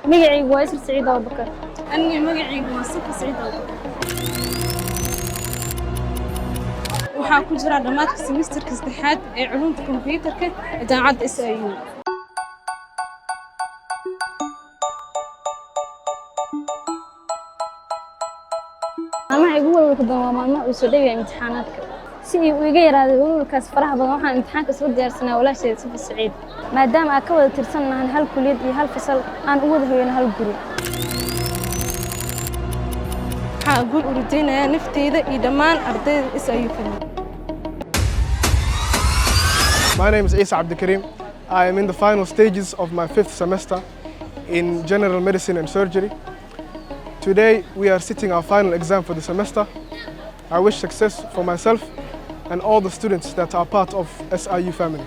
مقعي ويسر سعيد أبو بكر. أني مقعي وصفة سعيد أبو بكر. waxaa ku jira dhamaadka semesterka saddexaad ee culuumta kombiyuutarka ee jaamacadda SIU. Maalmaha ugu weyn waa maalmaha uu soo dhaweeyay imtixaanaadka. Si uu iga yaraaday walwalkaas faraha badan waxaan imtixaanka soo diyaarsanaa walaashay Safa Saciid. Maadaama aan ka wada tirsannahay hal kulliyad iyo hal fasal aan u wada hoyno hal guri. waxaan guul u rajaynayaa nafteyda iyo dhammaan ardayda SIU family. My name is Isa Abdikarim. I am in the final stages of my 5th semester in General Medicine and Surgery. Today we are sitting our final exam for the semester. I wish success for myself and all the students that are part of SIU family.